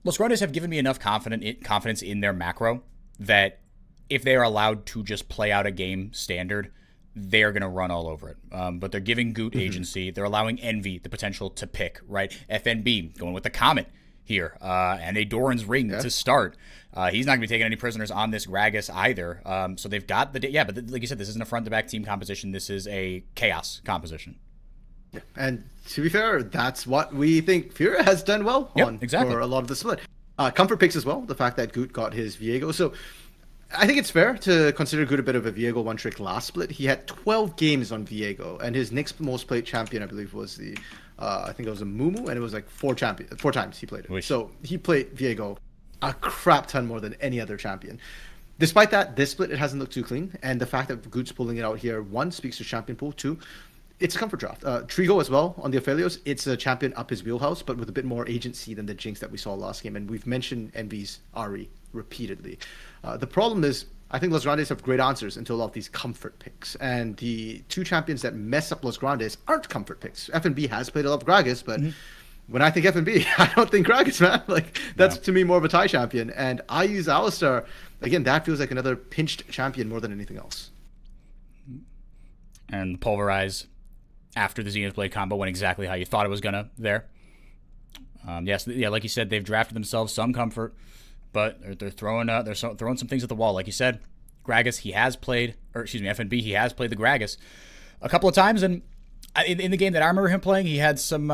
Los Grandes have given me enough confidence in their macro that if they are allowed to just play out a game standard, they're going to run all over it. But they're giving Goot agency. They're allowing Envy the potential to pick, right? FNB going with the Comet here, and a Doran's Ring to start. He's not going to be taking any prisoners on this Gragas either. So they've got but like you said, this isn't a front-to-back team composition. This is a chaos composition. Yeah. And to be fair, that's what we think Furia has done well on for a lot of the split. Comfort picks as well, the fact that Goot got his Viego. So I think it's fair to consider Goot a bit of a Viego one-trick last split. He had 12 games on Viego, and his next most played champion, I believe, was the I think it was a Mumu, and it was like 4 times he played it. So he played Viego a crap ton more than any other champion. Despite that, this split, it hasn't looked too clean, and the fact that Goot's pulling it out here, 1, speaks to champion pool, 2, it's a comfort draft. Trigo as well on the Aphelios. It's a champion up his wheelhouse, but with a bit more agency than the Jinx that we saw last game. And we've mentioned Envy's Ari repeatedly. The problem is, I think Los Grandes have great answers into a lot of these comfort picks. And the 2 champions that mess up Los Grandes aren't comfort picks. FNB has played a lot of Gragas, but when I think FNB, I don't think Gragas, man. Like, that's to me more of a tie champion. And I use Alistar. Again, that feels like another pinched champion more than anything else. And Pulverize after the Zenith Blade combo went exactly how you thought it was gonna there. Like you said, they've drafted themselves some comfort, but they're throwing some things at the wall. Like you said, Gragas, FNB, he has played the Gragas a couple of times, and in the game that I remember him playing, he had some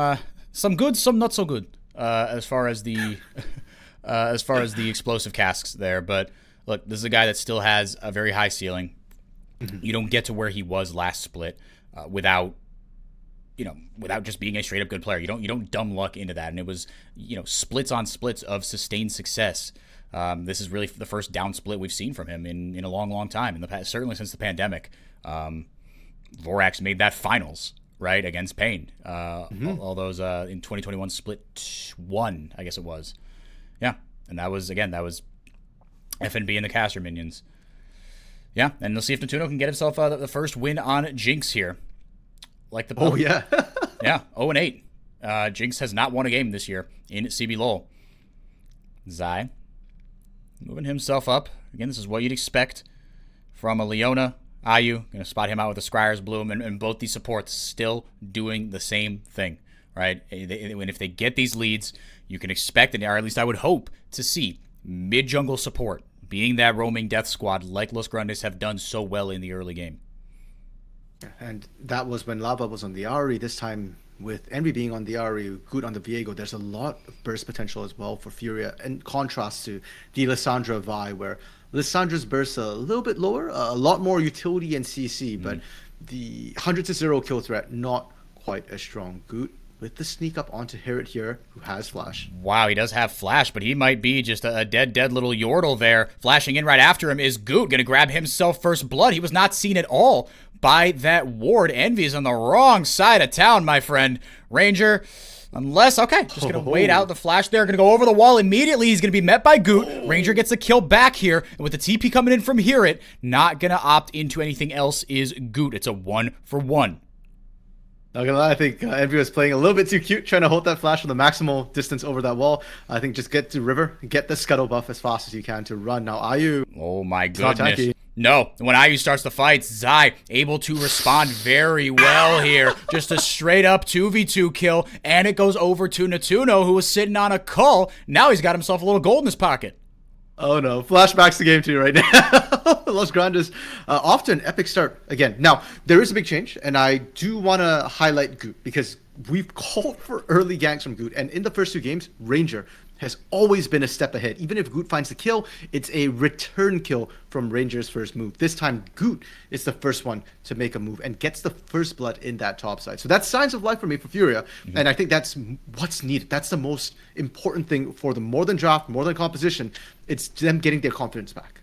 good, some not so good as far as the explosive casks there. But look, this is a guy that still has a very high ceiling. You don't get to where he was last split without just being a straight up good player. You don't dumb luck into that. And it was, splits on splits of sustained success. This is really the first down split we've seen from him in a long, long time. In the past, certainly since the pandemic. Vorax made that finals, right, against Pain. All those in 2021 split 1, I guess it was. Yeah. And that was FNB and the caster minions. Yeah. And let's see if Natuno can get himself the first win on Jinx here. Like the Oh, yeah. Yeah, 0-8. Jinx has not won a game this year in CBLOL. Zai moving himself up. Again, this is what you'd expect from a Leona. Ayu, going to spot him out with a Scryer's Bloom, and both these supports still doing the same thing, right? And if they get these leads, you can expect, or at least I would hope, to see mid-jungle support being that roaming death squad like Los Grandes have done so well in the early game. And that was when Lava was on the Ari. This time, with Envy being on the Ari, Goot on the Viego, there's a lot of burst potential as well for Furia, in contrast to the Lissandra Vi, where Lissandra's burst a little bit lower, a lot more utility and CC, but the 100-0 kill threat, not quite as strong. Goot with the sneak up onto Herod here, who has Flash. Wow, he does have Flash, but he might be just a dead little Yordle there. Flashing in right after him is Goot, going to grab himself first blood. He was not seen at all by that ward. Envy is on the wrong side of town, my friend. Ranger, just going to wait out the flash there. Going to go over the wall immediately. He's going to be met by Goot. Ranger gets a kill back here. And with the TP coming in from Herod, not going to opt into anything else is Goot. It's a 1-for-1. Not gonna lie, I think Envy was playing a little bit too cute, trying to hold that flash for the maximal distance over that wall. I think just get to River, get the scuttle buff as fast as you can to run. Now Ayu, oh my goodness. No, when Ayu starts the fight, Zai able to respond very well here. Just a straight up 2v2 kill, and it goes over to Natuno, who was sitting on a cull. Now he's got himself a little gold in his pocket. Oh no, flashbacks to game 2 right now. Los Grandes, off to an epic start again. Now, there is a big change, and I do want to highlight Goot, because we've called for early ganks from Goot, and in the first 2 games, Ranger has always been a step ahead. Even if Goot finds the kill, it's a return kill from Ranger's first move. This time, Goot is the first one to make a move and gets the first blood in that top side. So that's signs of life for me for Furia, and I think that's what's needed. That's the most important thing for them. More than draft, more than composition, it's them getting their confidence back.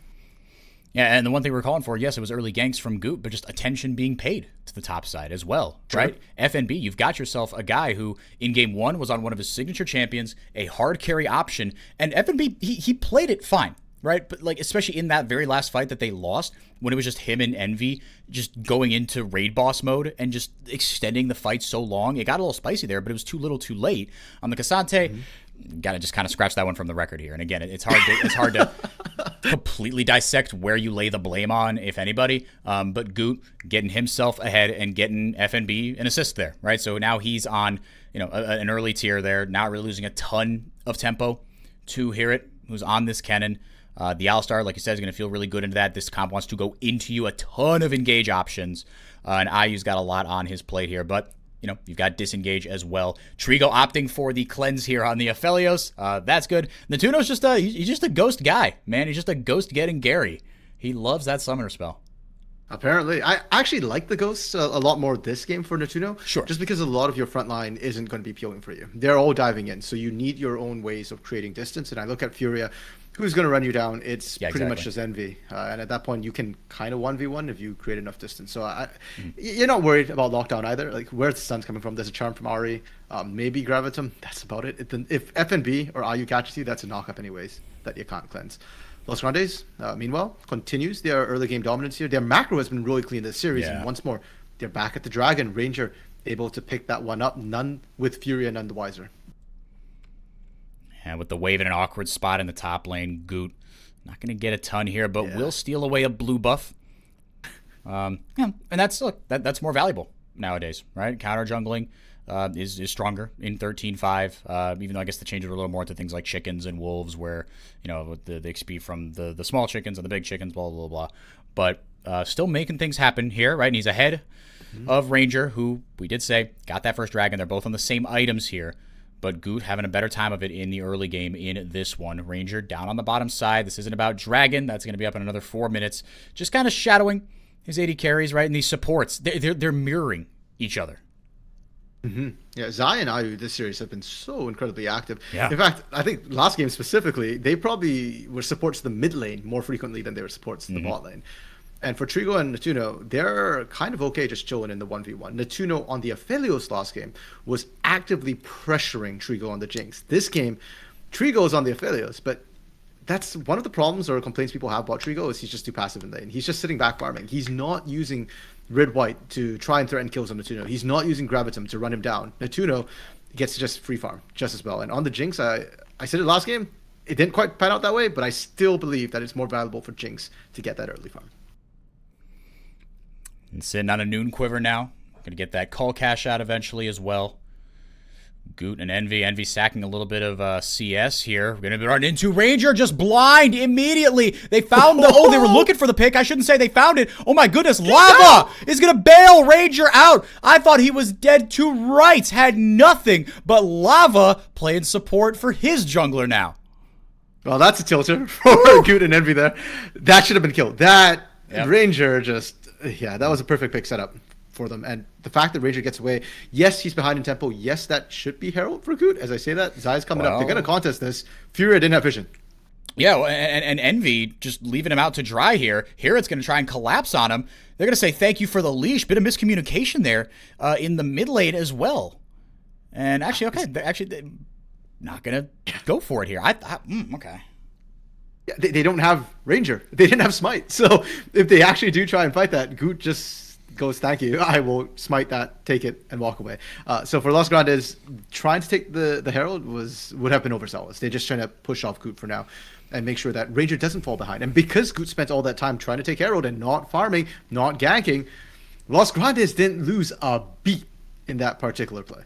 Yeah, and the one thing we're calling for, yes, it was early ganks from Goot, but just attention being paid to the top side as well, right? FNB, you've got yourself a guy who in game 1 was on one of his signature champions, a hard carry option, and FNB, he played it fine, right? But like, especially in that very last fight that they lost, when it was just him and Envy just going into raid boss mode and just extending the fight so long, it got a little spicy there, but it was too little too late. On the Cassante, got to just kind of scratch that one from the record here. And again, it's hard to completely dissect where you lay the blame on, if anybody. But Goot getting himself ahead and getting FNB an assist there, right? So now he's on, an early tier there, not really losing a ton of tempo to Hirit, who's on this Kennen. The Alistar, like you said, is going to feel really good into that. This comp wants to go into you, a ton of engage options. And IU's got a lot on his plate here, but you've got disengage as well. Trigo opting for the cleanse here on the Aphelios. That's good. Natuno's he's just a ghost guy, man. He's just a ghost getting Gary. He loves that summoner spell. Apparently. I actually like the ghosts a lot more this game for Natuno. Sure. Just because a lot of your front line isn't going to be peeling for you. They're all diving in, so you need your own ways of creating distance. And I look at Furia, who's going to run you down? It's pretty much just Envy. And at that point, you can kind of 1v1 if you create enough distance. So you're not worried about lockdown either. Like, where's the stun's coming from? There's a charm from Ari, maybe Gravitum. That's about it. If FNB or IU catches you, that's a knock-up anyways that you can't cleanse. Los Grandes, meanwhile, continues their early game dominance here. Their macro has been really clean this series. Yeah. And once more, they're back at the Dragon. Ranger able to pick that one up. None with Furia, none the wiser. And with the wave in an awkward spot in the top lane, Goot not going to get a ton here, but will steal away a blue buff. And that's more valuable nowadays, right? Counter jungling is stronger in 13.5, even though I guess the changes were a little more to things like chickens and wolves, where with the XP from the small chickens and the big chickens, blah blah blah. But still making things happen here, right? And he's ahead of Ranger, who we did say got that first dragon. They're both on the same items here. But Goot having a better time of it in the early game in this one. Ranger down on the bottom side. This isn't about Dragon. That's going to be up in another 4 minutes. Just kind of shadowing his 80 carries, right? And these supports, they're mirroring each other. Mm-hmm. Yeah, Zai and IU this series have been so incredibly active. Yeah. In fact, I think last game specifically, they probably were supports to the mid lane more frequently than they were supports to the bot lane. And for Trigo and Natuno, they're kind of okay just chilling in the 1v1. Natuno on the Aphelios last game was actively pressuring Trigo on the Jinx. This game, Trigo's on the Aphelios, but that's one of the problems or complaints people have about Trigo is he's just too passive in lane. He's just sitting back farming. He's not using Red White to try and threaten kills on Natuno. He's not using Gravitum to run him down. Natuno gets to just free farm just as well. And on the Jinx, I said it last game, it didn't quite pan out that way, but I still believe that it's more valuable for Jinx to get that early farm. And sitting on a noon quiver now. Going to get that call cash out eventually as well. Goot and Envy. Envy sacking a little bit of CS here. We're going to be running into Ranger, just blind immediately. They found they were looking for the pick. I shouldn't say they found it. Oh my goodness, Lava is going to bail Ranger out. I thought he was dead to rights, had nothing but Lava playing support for his jungler now. Well, that's a tilter for Goot and Envy there. That should have been killed. That Ranger just... Yeah, that was a perfect pick setup for them. And the fact that Ranger gets away, yes, he's behind in tempo. Yes, that should be Herald for Goot. As I say that, Zai's coming up. They're going to contest this. Furia didn't have vision. Yeah, and Envy just leaving him out to dry here. Hirit's going to try and collapse on him. They're going to say thank you for the leash. Bit of miscommunication there in the mid lane as well. And actually, they're not going to go for it here. Okay. They don't have Ranger. They didn't have Smite. So if they actually do try and fight that, Goot just goes, thank you. I will smite that, take it, and walk away. So for Los Grandes, trying to take the Herald would have been overzealous. They're just trying to push off Goot for now and make sure that Ranger doesn't fall behind. And because Goot spent all that time trying to take Herald and not farming, not ganking, Los Grandes didn't lose a beat in that particular play.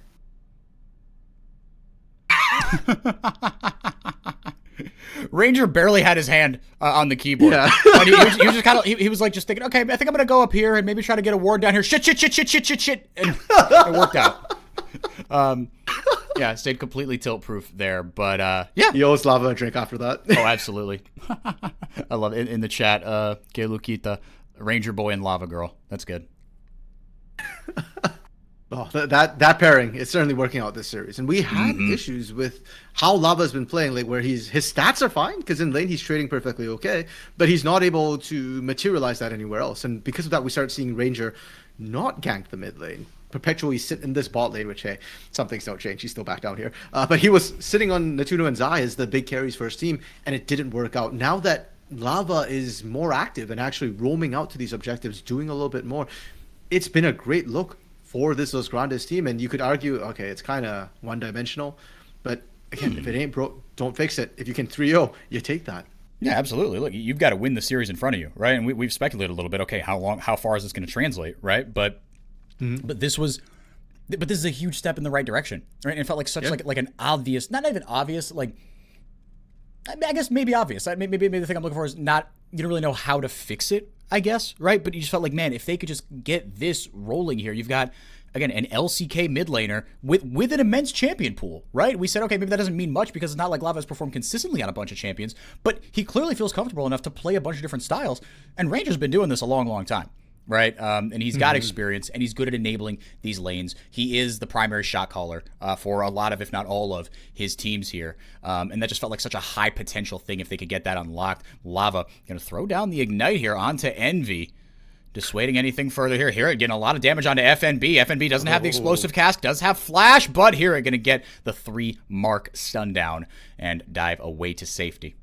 Ranger barely had his hand on the keyboard. Yeah. But he was just kind of, he was like just thinking, okay, I think I'm going to go up here and maybe try to get a ward down here. Shit. And it worked out. Stayed completely tilt-proof there. But, yeah. He owes Lava a drink after that. Oh, absolutely. I love it. In the chat, Que Luquita, Ranger Boy and Lava Girl. That's good. Oh, that pairing is certainly working out this series. And we had issues with how Lava's been playing, like where his stats are fine, because in lane he's trading perfectly okay, but he's not able to materialize that anywhere else. And because of that, we start seeing Ranger not gank the mid lane, perpetually sit in this bot lane, which, hey, some things don't change. He's still back down here. But he was sitting on Natuno and Zai as the big carries for his team, and it didn't work out. Now that Lava is more active and actually roaming out to these objectives, doing a little bit more, it's been a great look for this Los Grandes team. And you could argue, okay, it's kind of one-dimensional, but again, if it ain't broke, don't fix it. If you can 3-0, you take that. Yeah, absolutely. Look, you've got to win the series in front of you, right? And we've speculated a little bit. Okay, how far is this going to translate, right? But this is a huge step in the right direction, right? And it felt like such like an obvious, not even obvious, like I guess maybe obvious. Maybe the thing I'm looking for is not, you don't really know how to fix it, I guess, right? But you just felt like, man, if they could just get this rolling here, you've got, again, an LCK mid laner with an immense champion pool, right? We said, okay, maybe that doesn't mean much because it's not like Lava has performed consistently on a bunch of champions, but he clearly feels comfortable enough to play a bunch of different styles, and Ranger's been doing this a long, long time. Right, and he's got experience, and he's good at enabling these lanes. He is the primary shot caller for a lot of, if not all of, his teams here, and that just felt like such a high potential thing if they could get that unlocked. Lava going to throw down the Ignite here onto Envy, dissuading anything further here. Here, getting a lot of damage onto FNB. FNB doesn't have the explosive cast, does have flash, but here, going to get the 3-mark stun down and dive away to safety.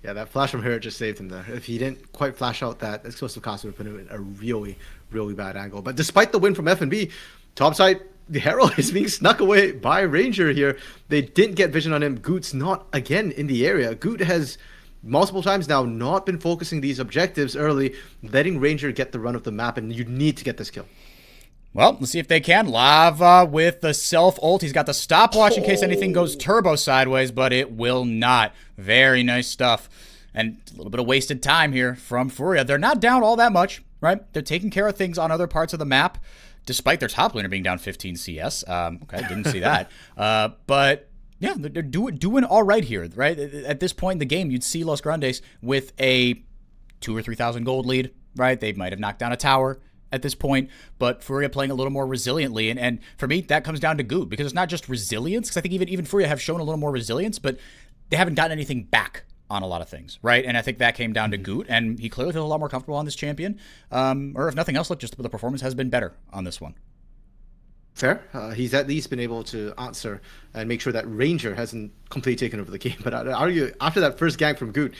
Yeah, that flash from here just saved him there. If he didn't quite flash out, that explosive cost would have put him in a really, really bad angle. But despite the win from FNB, topside, the Herald is being snuck away by Ranger here. They didn't get vision on him. Goot's not, again, in the area. Goot has multiple times now not been focusing these objectives early, letting Ranger get the run of the map, and you need to get this kill. Well, let's see if they can. Lava with the self-ult. He's got the stopwatch in case anything goes turbo sideways, but it will not. Very nice stuff. And a little bit of wasted time here from Furia. They're not down all that much, right? They're taking care of things on other parts of the map, despite their top laner being down 15 CS. Okay, didn't see that. But yeah, they're doing all right here, right? At this point in the game, you'd see Los Grandes with a 2,000 or 3,000 gold lead, right? They might have knocked down a tower at this point, but Furia playing a little more resiliently. And for me, that comes down to Goot, because it's not just resilience, because I think even Furia have shown a little more resilience, but they haven't gotten anything back on a lot of things, right? And I think that came down to Goot, and he clearly feels a lot more comfortable on this champion. Or if nothing else, look, just the performance has been better on this one. Fair. He's at least been able to answer and make sure that Ranger hasn't completely taken over the game. But I'd argue after that first gank from Goot,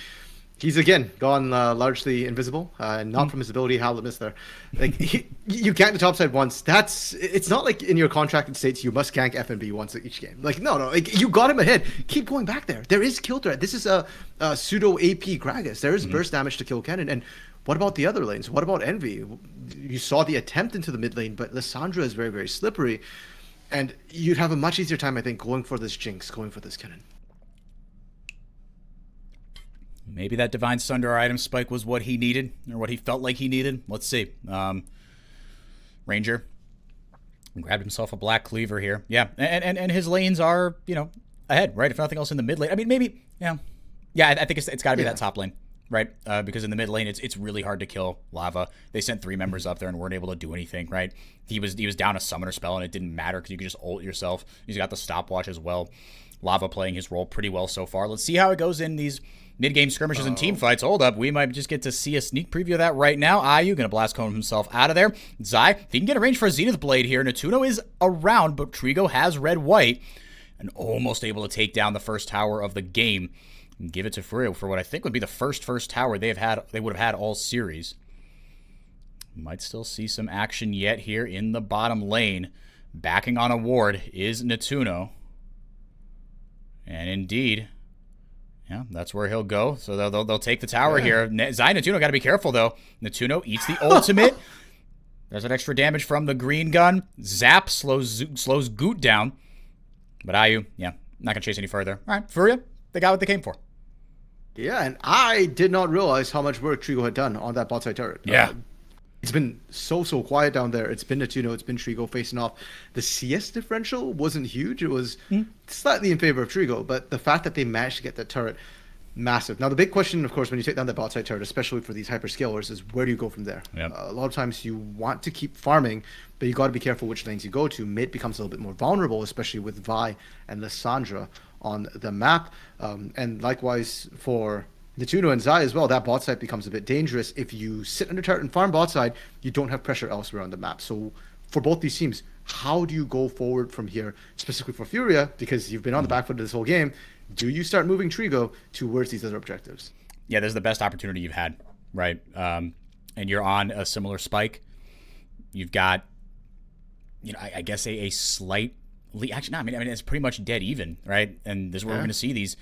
he's again gone largely invisible, not from his ability. Howlet missed there. Like you gank the top side once. It's not like in your contract it states you must gank FNB once each game. Like no, like you got him ahead. Keep going back there. There is kill threat. This is a pseudo AP Gragas. There is burst damage to kill Cannon. And what about the other lanes? What about Envy? You saw the attempt into the mid lane, but Lissandra is very, very slippery, and you'd have a much easier time, I think, going for this Jinx, going for this Cannon. Maybe that Divine Sunder item spike was what he needed, or what he felt like he needed. Let's see. Ranger grabbed himself a black cleaver here. Yeah, and his lanes are, ahead, right? If nothing else in the mid lane. I mean, maybe, yeah, I think it's got to be that top lane, right? Because in the mid lane, it's really hard to kill Lava. They sent 3 members up there and weren't able to do anything, right? He was down a summoner spell, and it didn't matter because you could just ult yourself. He's got the stopwatch as well. Lava playing his role pretty well so far. Let's see how it goes in these mid-game skirmishes and team fights. Hold up. We might just get to see a sneak preview of that right now. Ayu going to blast cone himself out of there. Zai, if he can get a range for a Zenith Blade here. Natuno is around, but Trigo has red-white and almost able to take down the first tower of the game and give it to Furia for what I think would be the first tower they would have had all series. Might still see some action yet here in the bottom lane. Backing on a ward is Natuno. And indeed, yeah, that's where he'll go. So they'll take the tower here. Zai and Natuno got to be careful, though. Natuno eats the ultimate. There's an extra damage from the green gun. Zap slows Goot down. But Ayu, yeah, not going to chase any further. All right, Furia, they got what they came for. Yeah, and I did not realize how much work Trigo had done on that bot side turret. Yeah. It's been so quiet down there. It's been Natuno, it's been Trigo facing off. The CS differential wasn't huge. It was slightly in favor of Trigo, but the fact that they managed to get that turret, massive. Now, the big question, of course, when you take down the bot side turret, especially for these hyperscalers, is where do you go from there? Yep. A lot of times you want to keep farming, but you got to be careful which lanes you go to. Mid becomes a little bit more vulnerable, especially with Vi and Lissandra on the map. And likewise for Natuno and Zai as well, that bot side becomes a bit dangerous. If you sit under turret and farm bot side, you don't have pressure elsewhere on the map. So for both these teams, how do you go forward from here, specifically for Furia, because you've been on the back foot of this whole game? Do you start moving Trigo towards these other objectives? Yeah, this is the best opportunity you've had, right? And you're on a similar spike. You've got, I guess a slight Actually, no, I mean, it's pretty much dead even, right? And this is where we're going to see these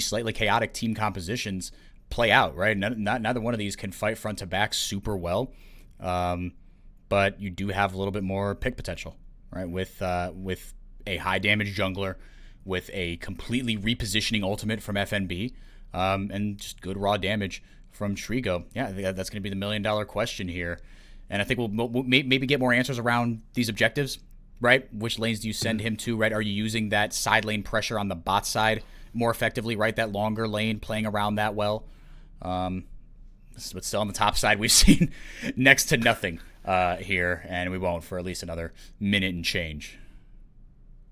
slightly chaotic team compositions play out, right? Neither one of these can fight front to back super well, but you do have a little bit more pick potential, right? With a high damage jungler, with a completely repositioning ultimate from FNB, and just good raw damage from Trigo. Yeah, I think that's going to be the $1 million question here, and I think we'll maybe get more answers around these objectives. Right? Which lanes do you send him to, right? Are you using that side lane pressure on the bot side more effectively, right? That longer lane, playing around that well. But still on the top side, we've seen next to nothing here, and we won't for at least another minute and change.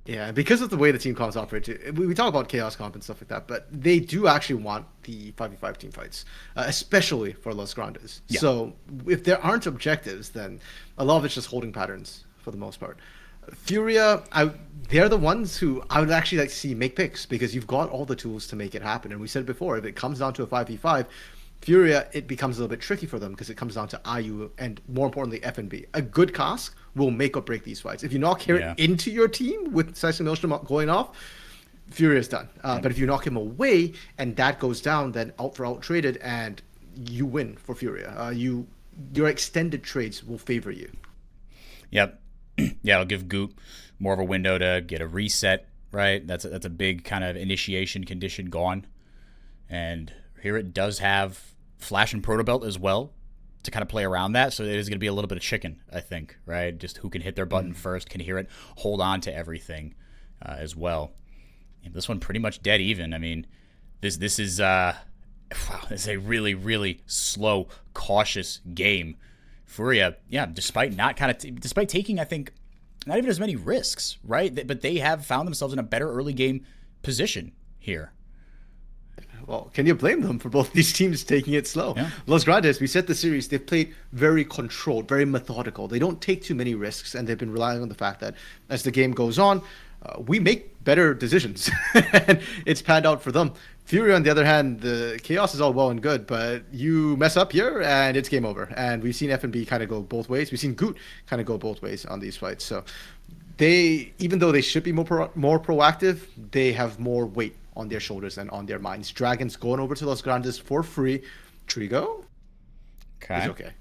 Yeah, because of the way the team comps operate, we talk about chaos comp and stuff like that, but they do actually want the 5v5 team fights, especially for Los Grandes. Yeah. So if there aren't objectives, then a lot of it's just holding patterns for the most part. Furia, they're the ones who I would actually like to see make picks, because you've got all the tools to make it happen. And we said before, if it comes down to a 5v5, Furia, it becomes a little bit tricky for them, because it comes down to IU and, more importantly, FNB. A good cask will make or break these fights. If you knock Herod into your team with Seismic Maelstrom going off, Furia's done. But if you knock him away and that goes down, then out for out traded, and you win for Furia. Your extended trades will favor you. Yep. Yeah, it'll give Goot more of a window to get a reset, right? That's a big kind of initiation condition gone. And here it does have Flash and Proto Belt as well to kind of play around that. So it is going to be a little bit of chicken, I think, right? Just who can hit their button first, can hear it, hold on to everything as well. And this one pretty much dead even. I mean, this is a really, really slow, cautious game. Furia, yeah, despite taking, I think, not even as many risks, right? But they have found themselves in a better early game position here. Well, can you blame them for both these teams taking it slow? Yeah. Los Grandes, we said the series, they've played very controlled, very methodical. They don't take too many risks, and they've been relying on the fact that as the game goes on, we make better decisions. And it's panned out for them. Furia, on the other hand, the chaos is all well and good, but you mess up here and it's game over. And we've seen FNB kind of go both ways. We've seen Goot kind of go both ways on these fights. So they, even though they should be more proactive, they have more weight on their shoulders and on their minds. Dragon's going over to Los Grandes for free. Trigo? Okay. He's okay.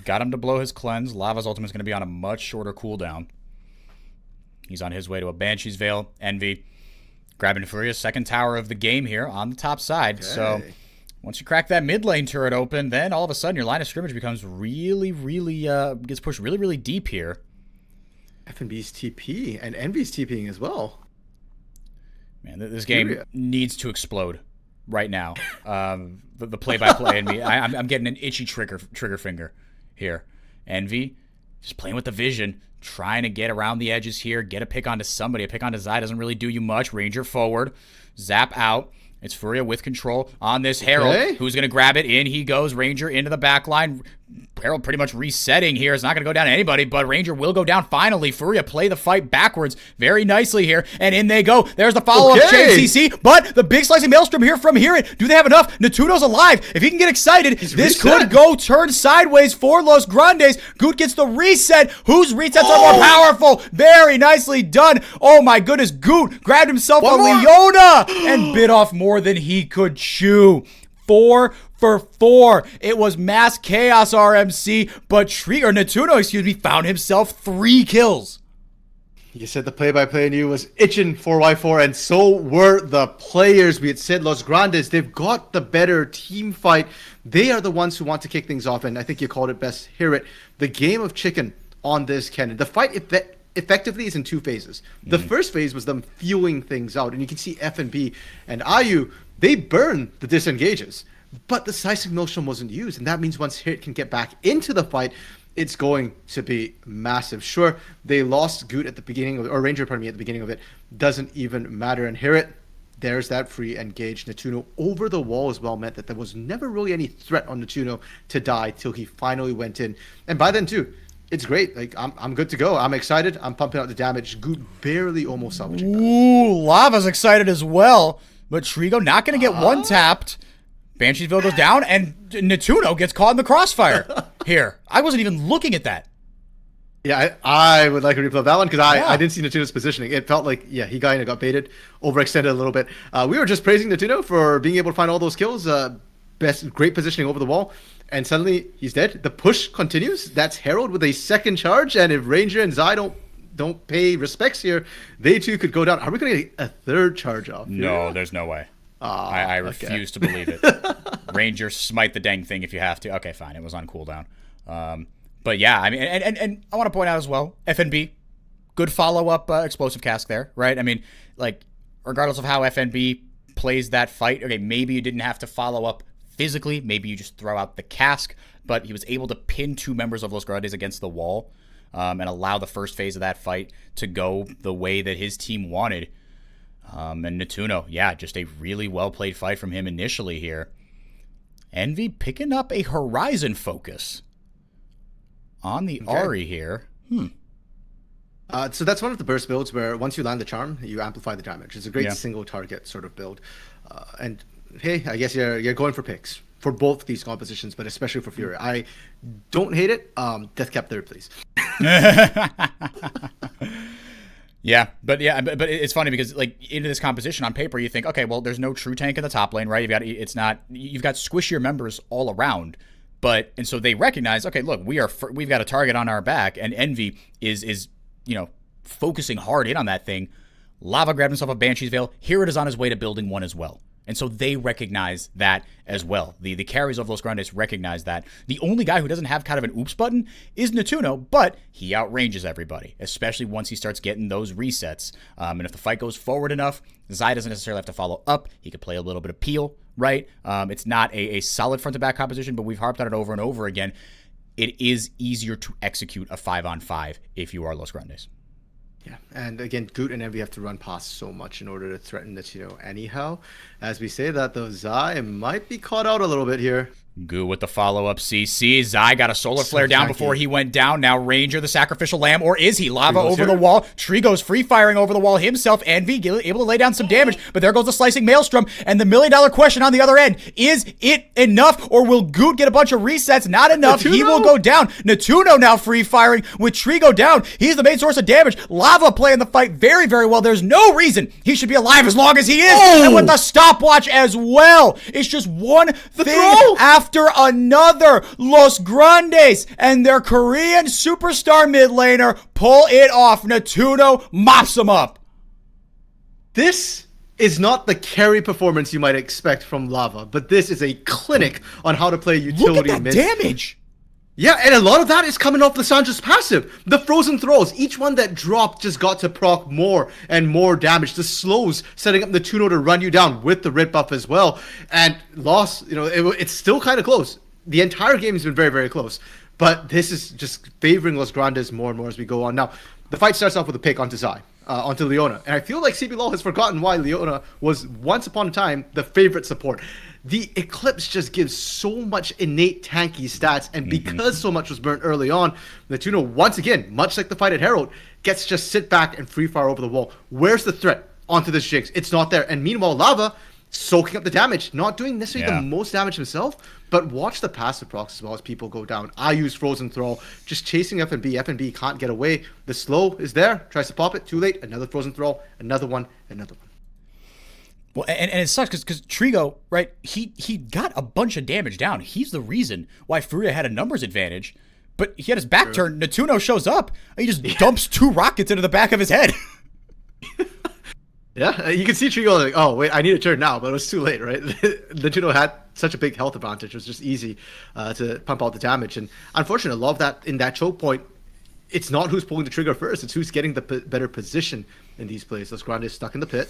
Got him to blow his cleanse. Lava's ultimate is going to be on a much shorter cooldown. He's on his way to a Banshee's Veil. Envy grabbing Furia's second tower of the game here on the top side. Okay. So once you crack that mid lane turret open, then all of a sudden your line of scrimmage becomes really, gets pushed really, really deep here. FNB's TP and Envy's TPing as well. Man, this game needs to explode right now. The play-by-play in me, I'm getting an itchy trigger finger here. Envy, just playing with the vision, trying to get around the edges here, get a pick onto somebody. A pick onto Zai doesn't really do you much. Ranger forward, zap out. It's Furia with control on this Herald, who's going to grab it. In he goes. Ranger into the back line. Herald pretty much resetting here. It's not going to go down to anybody, but Ranger will go down finally. Furia play the fight backwards very nicely here, and in they go. There's the follow-up chain CC, but the big slicing maelstrom here from Herit. Do they have enough? Natuno's alive. If he can get excited, this could go turn sideways for Los Grandes. Goot gets the reset. Whose resets are more powerful? Very nicely done. Oh my goodness, Goot grabbed himself a Leona and bit off more than he could chew. 4 for 4. It was mass chaos RMC, but Natuno, found himself 3 kills. You said the play-by-play in you was itching 4x4, and so were the players. We had said Los Grandes, they've got the better team fight. They are the ones who want to kick things off, and I think you called it best. Hear it. The game of chicken on this cannon. The fight effectively is in 2 phases. The first phase was them fueling things out, and you can see FNB and IU, they burn the disengages. But the Seismic Maelstrom wasn't used, and that means once Hit can get back into the fight, it's going to be massive. Sure, they lost Goot at the beginning of, or Ranger, at the beginning of it. Doesn't even matter. And Herit, there's that free engage. Natuno over the wall as well meant that there was never really any threat on Natuno to die till he finally went in. And by then too, it's great. Like I'm good to go. I'm excited. I'm pumping out the damage. Goot barely almost salvaging that. Ooh, Lava's excited as well. But Trigo not going to get one-tapped. Bansheesville goes down, and Natuno gets caught in the crossfire here. I wasn't even looking at that. Yeah, I would like a replay of that one because I didn't see Natuno's positioning. It felt like, he kind of got baited, overextended a little bit. We were just praising Natuno for being able to find all those kills, great positioning over the wall, and suddenly he's dead. The push continues. That's Herald with a second charge, and if Ranger and Zai don't pay respects here, they too could go down. Are we going to get a third charge off? No, there's no way. I refuse to believe it. Ranger, smite the dang thing if you have to. Okay, fine. It was on cooldown. But yeah, I mean, and I want to point out as well, FNB, good follow-up explosive cask there, right? I mean, like, regardless of how FNB plays that fight, okay, maybe you didn't have to follow up physically, maybe you just throw out the cask, but he was able to pin two members of Los Grandes against the wall and allow the first phase of that fight to go the way that his team wanted. And Natuno, yeah, just a really well-played fight from him initially here. Envy picking up a Horizon focus on the Ahri here. So that's one of the burst builds where once you land the charm, you amplify the damage. It's a great single target sort of build. And hey, I guess you're going for picks for both these compositions, but especially for Furia. I don't hate it. Death Cap third, please. Yeah, but it's funny because like into this composition on paper, you think, okay, well, there's no true tank in the top lane, right? You've got squishier members all around, and so they recognize, okay, look, we've got a target on our back, and Envy is focusing hard in on that thing. Lava grabbed himself a Banshee's Veil. Here it is on his way to building one as well. And so they recognize that as well. The carries of Los Grandes recognize that. The only guy who doesn't have kind of an oops button is Natuno, but he outranges everybody, especially once he starts getting those resets. And if the fight goes forward enough, Zai doesn't necessarily have to follow up. He could play a little bit of peel, right? It's not a solid front-to-back composition, but we've harped on it over and over again. It is easier to execute a 5-on-5 if you are Los Grandes. Yeah, and again, Goot and Envy have to run past so much in order to threaten this, anyhow. As we say that, though, Zai might be caught out a little bit here. Goo with the follow-up CC. Zai got a solar flare down before he went down. Now Ranger, the sacrificial lamb, or is he? Lava over the wall. Trigo's free-firing over the wall himself. Envy able to lay down some damage, but there goes the slicing maelstrom. And the million-dollar question on the other end, is it enough, or will Goot get a bunch of resets? Not enough. Natuno? He will go down. Natuno now free-firing with Trigo down. He's the main source of damage. Lava playing the fight very, very well. There's no reason he should be alive as long as he is. Oh! And with the stopwatch as well. It's just one thing after another. Los Grandes and their Korean superstar mid laner pull it off. Natuno mops them up. This is not the carry performance you might expect from Lava, but this is a clinic on how to play utility. Look at that damage. Yeah, and a lot of that is coming off Lissandra's passive. The frozen throws, each one that dropped just got to proc more and more damage. The slows setting up Natuno to run you down with the red buff as well. And loss, it's still kind of close. The entire game has been very, very close. But this is just favoring Los Grandes more and more as we go on. Now, the fight starts off with a pick onto Zai, onto Leona. And I feel like CBLOL has forgotten why Leona was once upon a time the favorite support. The Eclipse just gives so much innate tanky stats, and because so much was burnt early on, Natuno, once again, much like the fight at Herald, gets to just sit back and free fire over the wall. Where's the threat onto this Jinx? It's not there. And meanwhile, Lava soaking up the damage, not doing necessarily the most damage himself, but watch the passive procs as well as people go down. I use Frozen Throw, just chasing FNB. FNB can't get away. The slow is there, tries to pop it, too late. Another Frozen Throw, another one, another one. Well, and it sucks because Trigo, right, he got a bunch of damage down. He's the reason why Furia had a numbers advantage, but he had his back turned. Natuno shows up, and he just dumps 2 rockets into the back of his head. Yeah, you can see Trigo like, oh, wait, I need a turn now, but it was too late, right? Natuno had such a big health advantage. It was just easy to pump out the damage. And unfortunately, a lot of that in that choke point, it's not who's pulling the trigger first, it's who's getting the better position in these plays. Los Grandes stuck in the pit.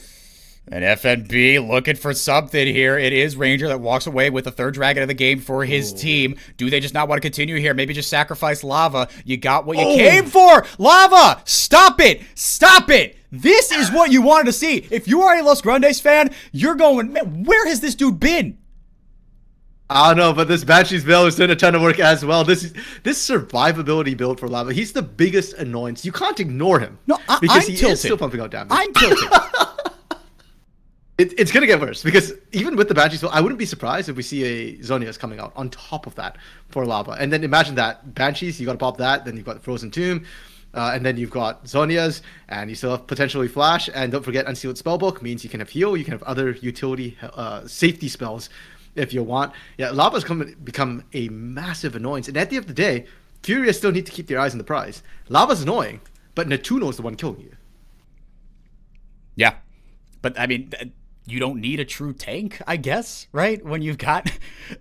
And FNB looking for something here. It is Ranger that walks away with the 3rd dragon of the game for his team. Do they just not want to continue here? Maybe just sacrifice Lava. You got what you came for. Lava, stop it. Stop it. This is what you wanted to see. If you are a Los Grandes fan, you're going, man, where has this dude been? I don't know, but this Banshee's Veil is doing a ton of work as well. This survivability build for Lava. He's the biggest annoyance. You can't ignore him. No, because he is still pumping out damage. I'm tilted. It's going to get worse because even with the Banshees, I wouldn't be surprised if we see a Zhonya's coming out on top of that for Lava. And then imagine that. Banshees, you got to pop that. Then you've got Frozen Tomb. And then you've got Zhonya's. And you still have potentially Flash. And don't forget Unsealed Spellbook means you can have heal. You can have other utility safety spells if you want. Yeah, Lava's become a massive annoyance. And at the end of the day, Furia still need to keep their eyes on the prize. Lava's annoying, but Natuno is the one killing you. Yeah. But, I mean, you don't need a true tank, I guess, right? When you've got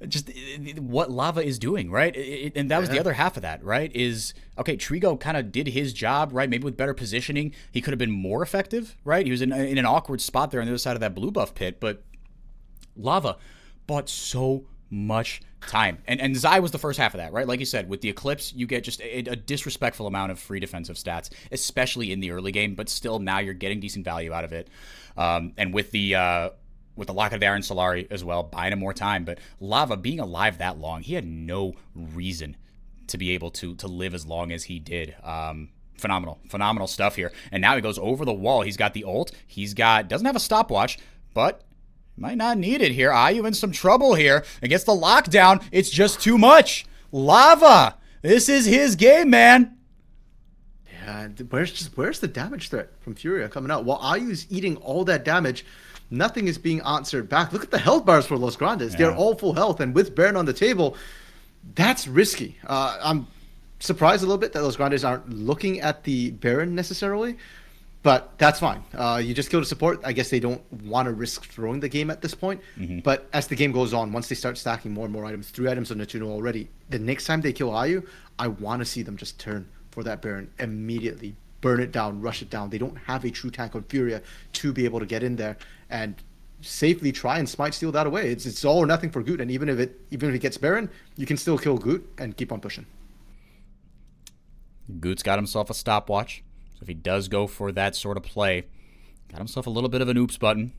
just what Lava is doing, right? And that was the other half of that, right? Is, okay, Trigo kind of did his job, right? Maybe with better positioning, he could have been more effective, right? He was in an awkward spot there on the other side of that blue buff pit, but Lava bought so much time. And Zai was the first half of that, right? Like you said, with the Eclipse, you get just a disrespectful amount of free defensive stats, especially in the early game, but still now you're getting decent value out of it. And with the Locket of Air and Solari as well, buying him more time. But Lava being alive that long, he had no reason to be able to live as long as he did. Phenomenal stuff here. And now he goes over the wall. He's got the ult. Doesn't have a stopwatch, but might not need it here. Ayu in some trouble here against the lockdown. It's just too much. Lava, this is his game, man. Yeah, where's the damage threat from Furia coming out? While Ayu's eating all that damage, nothing is being answered back. Look at the health bars for Los Grandes. Yeah. They're all full health, and with Baron on the table, that's risky. I'm surprised a little bit that Los Grandes aren't looking at the Baron necessarily, but that's fine. You just kill the support. I guess they don't want to risk throwing the game at this point. Mm-hmm. But as the game goes on, once they start stacking more and more items, 3 items on Natuno already, the next time they kill Ayu, I want to see them just turn for that Baron immediately, burn it down, rush it down. They don't have a true tank on Furia to be able to get in there and safely try and smite steal that away. It's all or nothing for Goot, and even if it gets Baron, you can still kill Goot and keep on pushing. Goot's got himself a stopwatch, so if he does go for that sort of play, got himself a little bit of an oops button.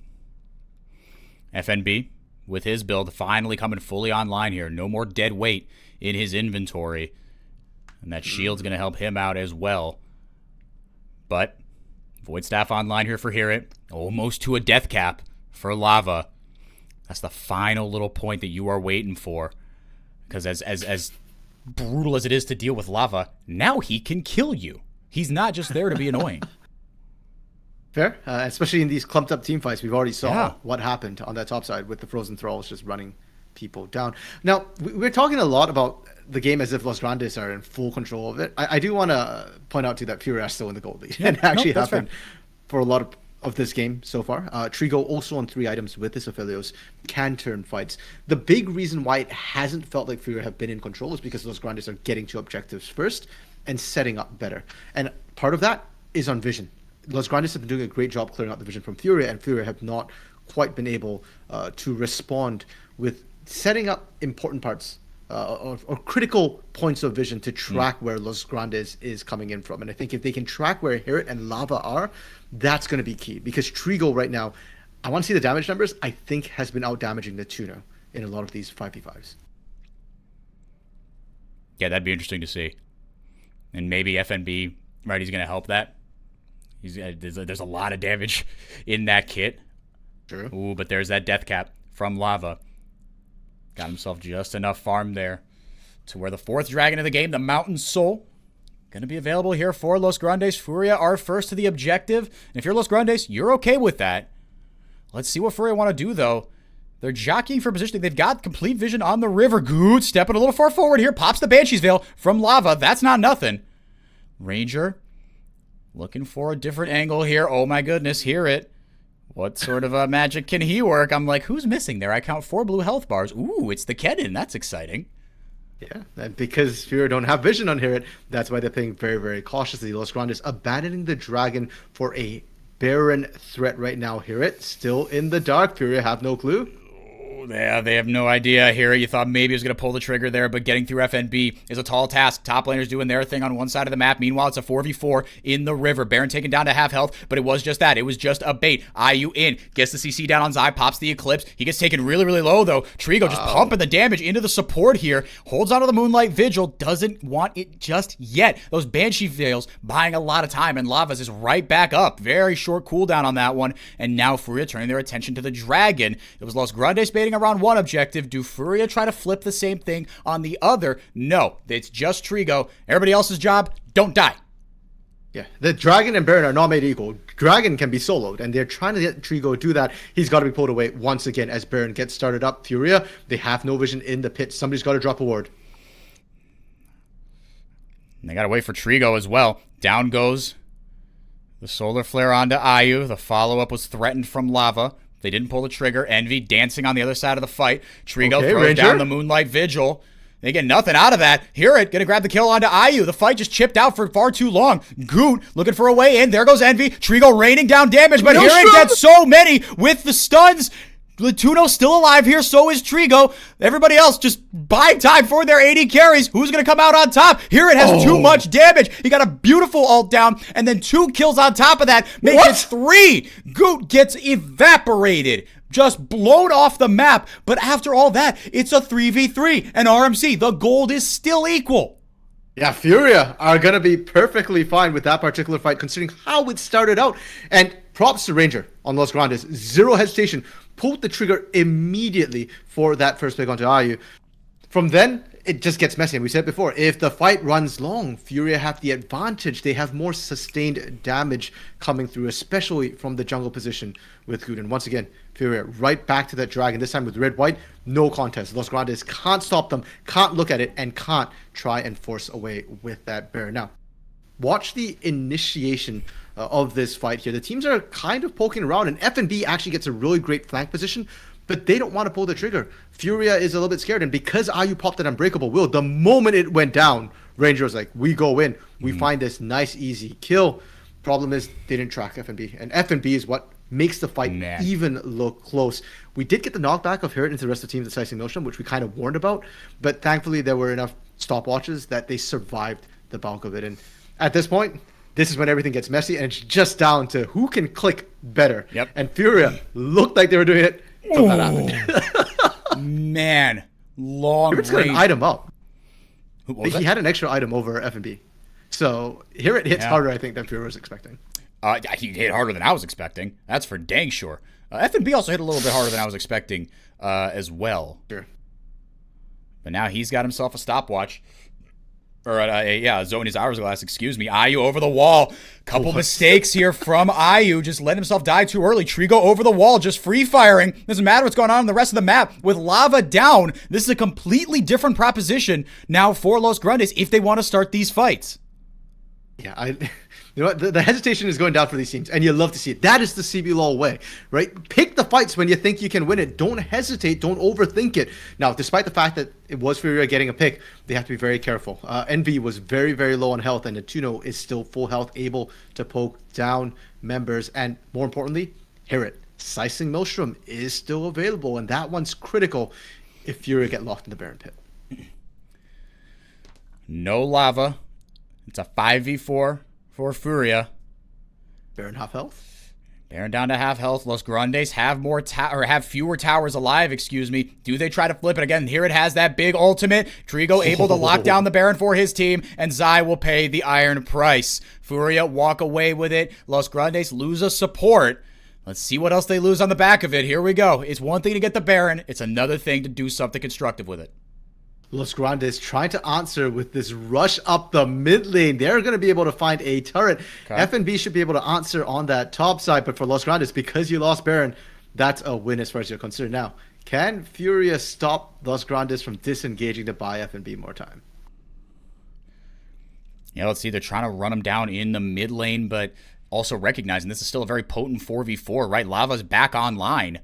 FNB with his build finally coming fully online here. No more dead weight in his inventory. And that shield's going to help him out as well. But Void Staff online here for Hirit. Almost to a death cap for Lava. That's the final little point that you are waiting for. Because as brutal as it is to deal with Lava, now he can kill you. He's not just there to be annoying. Fair. Especially in these clumped up team fights. We've already saw what happened on that top side with the Frozen Thralls just running people down. Now, we're talking a lot about the game as if Los Grandes are in full control of it. I do want to point out to that Furia is still in the gold lead. And actually happened for a lot of this game so far. Trigo also on 3 items with his Aphelios can turn fights. The big reason why it hasn't felt like Furia have been in control is because Los Grandes are getting to objectives first and setting up better. And part of that is on vision. Los Grandes have been doing a great job clearing out the vision from Furia, and Furia have not quite been able to respond with setting up important parts or critical points of vision to track where Los Grandes is coming in from. And I think if they can track where Hirit and Lava are, that's going to be key. Because Trigo right now, I want to see the damage numbers, I think has been out-damaging the Tuno in a lot of these 5v5s. Yeah, that'd be interesting to see. And maybe FNB, right, he's going to help that. There's a lot of damage in that kit. True. Ooh, but there's that death cap from Lava. Got himself just enough farm there to where the 4th dragon of the game, the Mountain Soul, going to be available here for Los Grandes. Furia are first to the objective. And if you're Los Grandes, you're okay with that. Let's see what Furia want to do, though. They're jockeying for positioning. They've got complete vision on the river. Good. Stepping a little far forward here. Pops the Banshee's Veil from Lava. That's not nothing. Ranger looking for a different angle here. Oh, my goodness. Hear it. What sort of magic can he work? I'm like, who's missing there? I count 4 blue health bars. Ooh, it's the Kennen. That's exciting. Yeah, and because Furia don't have vision on Hirit, that's why they're playing very, very cautiously. Los Grandes abandoning the dragon for a Baron threat right now. Hirit still in the dark. Furia have no clue. Yeah, they have no idea here. You thought maybe he was going to pull the trigger there, but getting through FNB is a tall task. Top laners doing their thing on one side of the map. Meanwhile, it's a 4v4 in the river. Baron taken down to half health, but it was just that. It was just a bait. IU in. Gets the CC down on Zai, pops the Eclipse. He gets taken really, really low, though. Trigo just pumping the damage into the support here. Holds onto the Moonlight Vigil. Doesn't want it just yet. Those Banshee fails, buying a lot of time, and Lavas is right back up. Very short cooldown on that one. And now Furia turning their attention to the Dragon. It was Los Grandes baiting around one objective. Do Furia try to flip the same thing on the other? No, it's just Trigo. Everybody else's job, don't die. Yeah, the Dragon and Baron are not made equal. Dragon can be soloed, and they're trying to get Trigo to do that. He's got to be pulled away once again as Baron gets started up. Furia, they have no vision in the pit. Somebody's got to drop a ward. And they got to wait for Trigo as well. Down goes the Solar Flare onto IU. The follow-up was threatened from Lava. They didn't pull the trigger. Envy dancing on the other side of the fight. Trigo throws Ranger down the Moonlight Vigil. They get nothing out of that. Hear it. Gonna grab the kill onto IU. The fight just chipped out for far too long. Goot looking for a way in. There goes Envy. Trigo raining down damage, but Here it gets so many with the stuns. Latuno's still alive here, so is Trigo. Everybody else just buying time for their AD carries. Who's going to come out on top? Here it has too much damage. He got a beautiful ult down, and then 2 kills on top of that. Makes it 3. Goot gets evaporated. Just blown off the map. But after all that, it's a 3v3. And RMC, the gold is still equal. Yeah, Furia are going to be perfectly fine with that particular fight, considering how it started out. And props to Ranger on Los Grandes. Zero hesitation. Pulled the trigger immediately for that first pick onto IU. From then, it just gets messy. And we said before, if the fight runs long, Furia have the advantage. They have more sustained damage coming through, especially from the jungle position with Guden. Once again, Furia right back to that Dragon, this time with red-white. No contest. Los Grandes can't stop them, can't look at it, and can't try and force away with that Baron. Now, watch the initiation of this fight here. The teams are kind of poking around, and FNB actually gets a really great flank position, but they don't want to pull the trigger. Furia is a little bit scared, and because IU popped that Unbreakable Will, the moment it went down, Ranger was like, we go in. We find this nice, easy kill. Problem is, they didn't track FNB, and FNB is what makes the fight even look close. We did get the knockback of Herod into the rest of the team, the Slicing Notion, which we kind of warned about, but thankfully there were enough stopwatches that they survived the bulk of it. And at this point, this is when everything gets messy, and it's just down to who can click better. Yep. And Furia looked like they were doing it. Till that happened. Man, long range. Got an item up. He had an extra item over FNB. So here it hits harder, I think, than Furia was expecting. He hit harder than I was expecting. That's for dang sure. FNB also hit a little bit harder than I was expecting as well. Sure. But now he's got himself a stopwatch. Or, a Zony's hourglass, excuse me. IU over the wall. Couple mistakes here from IU. Just let himself die too early. Trigo over the wall, just free firing. Doesn't matter what's going on in the rest of the map. With Lava down, this is a completely different proposition now for Los Grandes if they want to start these fights. Yeah, you know what? The hesitation is going down for these teams, and you love to see it. That is the CBLOL way, right? Pick the fights when you think you can win it. Don't hesitate. Don't overthink it. Now, despite the fact that it was Furia getting a pick, they have to be very careful. Envy was very, very low on health, and Natuno is still full health, able to poke down members, and more importantly, hear it. Slicing Maelstrom is still available, and that one's critical if Furia get locked in the Baron Pit. No Lava. It's a 5v4 for Furia. Baron half health. Baron down to half health. Los Grandes have have fewer towers alive, excuse me. Do they try to flip it again? Here it has that big ultimate. Trigo able to lock down the Baron for his team, and Zai will pay the iron price. Furia walk away with it. Los Grandes lose a support. Let's see what else they lose on the back of it. Here we go. It's one thing to get the Baron. It's another thing to do something constructive with it. Los Grandes trying to answer with this rush up the mid lane. They're going to be able to find a turret. Okay. FNB should be able to answer on that top side, but for Los Grandes, because you lost Baron, that's a win as far as you're concerned. Now, can Furia stop Los Grandes from disengaging to buy FNB more time? Yeah, let's see. They're trying to run him down in the mid lane, but also recognizing this is still a very potent 4v4, right? Lava's back online.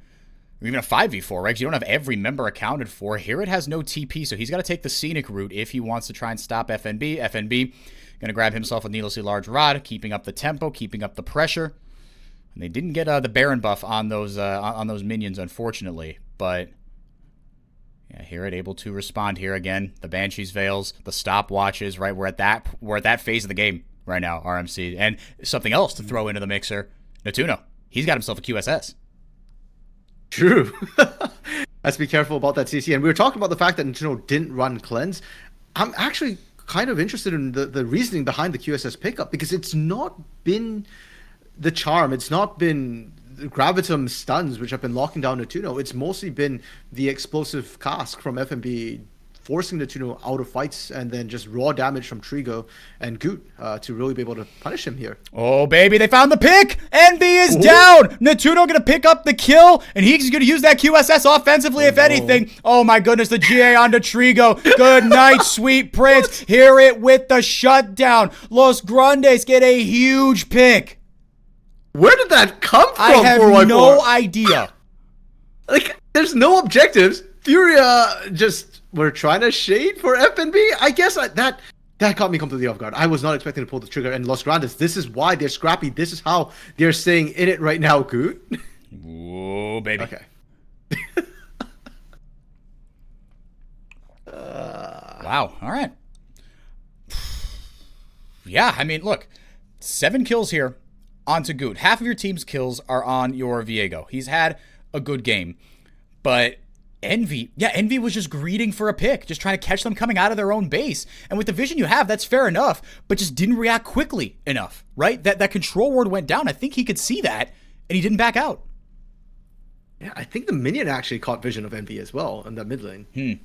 Or even a 5v4, right? Because you don't have every member accounted for. Here it has no TP, so he's got to take the scenic route if he wants to try and stop FNB. FNB going to grab himself a needlessly large rod, keeping up the tempo, keeping up the pressure. And they didn't get the Baron buff on those minions, unfortunately. But Yeah, hear it, able to respond here again. The Banshee's Veils, the stopwatches, right? We're at that phase of the game right now, RMC. And something else to throw into the mixer, Natuno. He's got himself a QSS. True. Let's be careful about that CC. And we were talking about the fact that Natuno didn't run Cleanse. I'm actually kind of interested in the reasoning behind the QSS pickup, because it's not been the charm. It's not been Gravitum stuns, which have been locking down Natuno. It's mostly been the explosive cask from FNB forcing Natuno out of fights, and then just raw damage from Trigo and Goot to really be able to punish him here. Oh, baby, they found the pick! Envy is down! Natuno gonna pick up the kill, and he's gonna use that QSS offensively, if anything. Oh my goodness, the GA onto Trigo. Good night, sweet prince. Hear it with the shutdown. Los Grandes get a huge pick. Where did that come from? I have no idea. Like, there's no objectives. Furia just were trying to shade for FNB. I guess that caught me completely off guard. I was not expecting to pull the trigger. And Los Grandes, this is why they're scrappy. This is how they're staying in it right now, Goot. Whoa, baby. Okay. Wow. All right. Yeah, I mean, look. 7 kills here onto Goot. Half of your team's kills are on your Viego. He's had a good game. But Envy was just greeting for a pick, just trying to catch them coming out of their own base. And with the vision you have, that's fair enough, but just didn't react quickly enough, right? That control ward went down. I think he could see that, and he didn't back out. Yeah, I think the minion actually caught vision of Envy as well in the mid lane.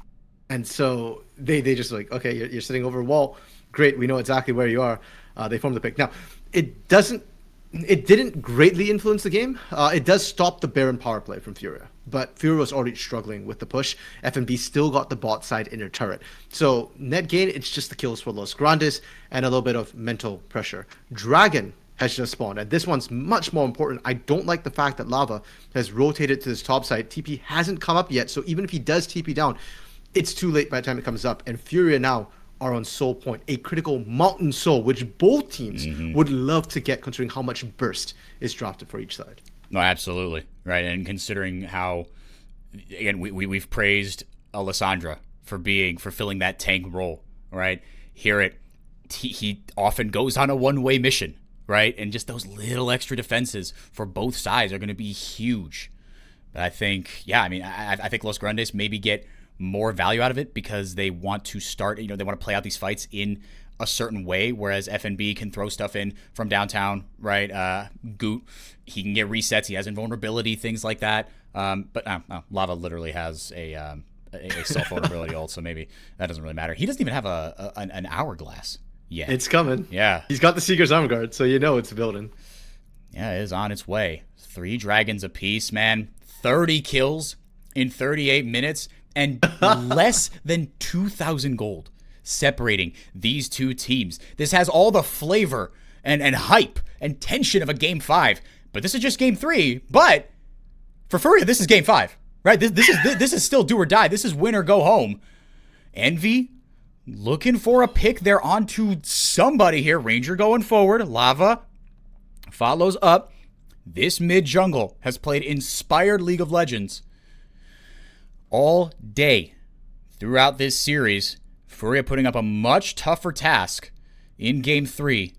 And so they just like, okay, you're sitting over a wall. Great, we know exactly where you are. They formed the pick. Now, it didn't greatly influence the game. It does stop the Baron power play from Furia. But Furia was already struggling with the push. FNB still got the bot side inner turret. So net gain, it's just the kills for Los Grandes and a little bit of mental pressure. Dragon has just spawned, and this one's much more important. I don't like the fact that Lava has rotated to this top side. TP hasn't come up yet, so even if he does TP down, it's too late by the time it comes up. And Furia now are on Soul Point, a critical Mountain Soul, which both teams would love to get, considering how much burst is drafted for each side. No, absolutely. Right, and considering how, again, we've praised Alessandra for filling that tank role, right? Hear it, he often goes on a one-way mission, right? And just those little extra defenses for both sides are going to be huge. But I think, I think Los Grandes maybe get more value out of it because they want to start, they want to play out these fights in a certain way, whereas FNB can throw stuff in from downtown, right? Goot, he can get resets, he has invulnerability, things like that. But Lava literally has a self-vulnerability ult, so maybe that doesn't really matter. He doesn't even have an hourglass yet. It's coming. Yeah. He's got the Seeker's Armor Guard, so you know it's building. Yeah, it is on its way. 3 dragons apiece, man. 30 kills in 38 minutes and less than 2,000 gold separating these two teams. This has all the flavor and hype and tension of a game 5, but this is just game 3. But for Furia, this is game 5, right? This is still do or die. This is win or go home. Envy looking for a pick. They're onto somebody here. Ranger going forward. Lava follows up. This mid jungle has played inspired League of Legends all day throughout this series. Furia putting up a much tougher task in game 3.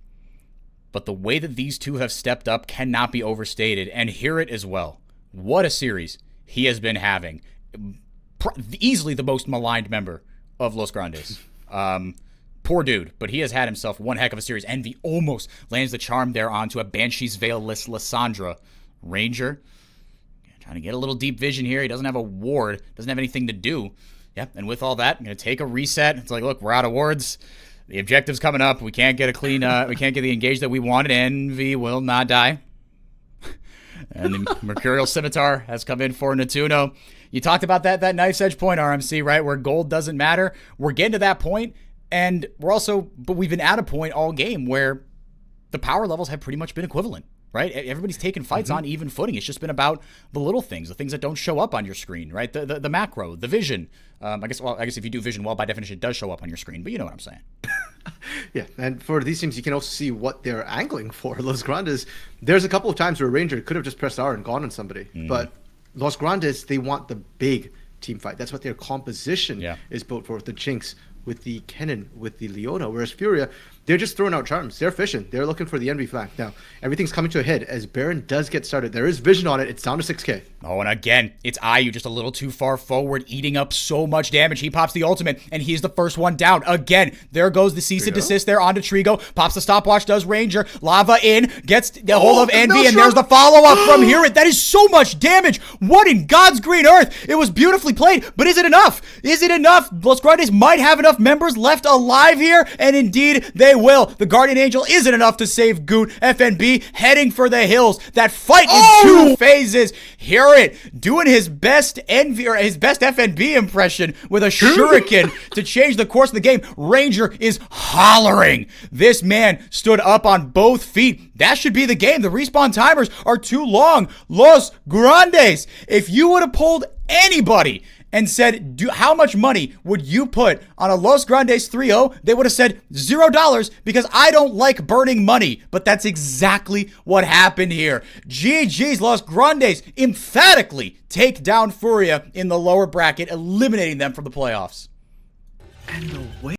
But the way that these two have stepped up cannot be overstated. And hear it as well. What a series he has been having. Easily the most maligned member of Los Grandes. Poor dude, but he has had himself one heck of a series. Envy almost lands the charm there onto a Banshee's Veil-less Lissandra. Ranger trying to get a little deep vision here. He doesn't have a ward, doesn't have anything to do. Yep, and with all that, I'm going to take a reset. It's like, look, we're out of wards. The objective's coming up. We can't get a clean, we can't get the engage that we wanted. Envy will not die. And the Mercurial Scimitar has come in for Natuno. You talked about that knife's edge point, RMC, right? Where gold doesn't matter. We're getting to that point, and we've been at a point all game where the power levels have pretty much been equivalent. Right? Everybody's taking fights on even footing. It's just been about the little things, the things that don't show up on your screen, right? The macro, the vision. I guess if you do vision well, by definition, it does show up on your screen, but you know what I'm saying. Yeah, and for these teams, you can also see what they're angling for. Los Grandes, there's a couple of times where Ranger could have just pressed R and gone on somebody, but Los Grandes, they want the big team fight. That's what their composition is built for, with the Jinx, with the Kennen, with the Leona. Whereas Furia, they're just throwing out charms. They're fishing. They're looking for the envy flag. Now, everything's coming to a head as Baron does get started. There is vision on it. It's down to 6k. Oh, and again, it's IU just a little too far forward, eating up so much damage. He pops the ultimate, and he's the first one down. Again, there goes the cease and desist there onto Trigo. Pops the stopwatch, does Ranger. Lava in, gets the hold of Envy, and there's the follow-up from here. That is so much damage. What in God's green earth? It was beautifully played, but is it enough? Is it enough? Los Grandes might have enough members left alive here, and indeed, they will. The Guardian Angel isn't enough to save Goot. FNB heading for the hills. That fight in 2 phases. Hear it, doing his best Envy, or his best FNB impression with a shuriken to change the course of the game. Ranger is hollering. This man stood up on both feet. That should be the game. The respawn timers are too long. Los Grandes, if you would have pulled anybody and said, how much money would you put on a Los Grandes 3-0? They would have said $0 because I don't like burning money. But that's exactly what happened here. GG's, Los Grandes emphatically take down Furia in the lower bracket, eliminating them from the playoffs. And the way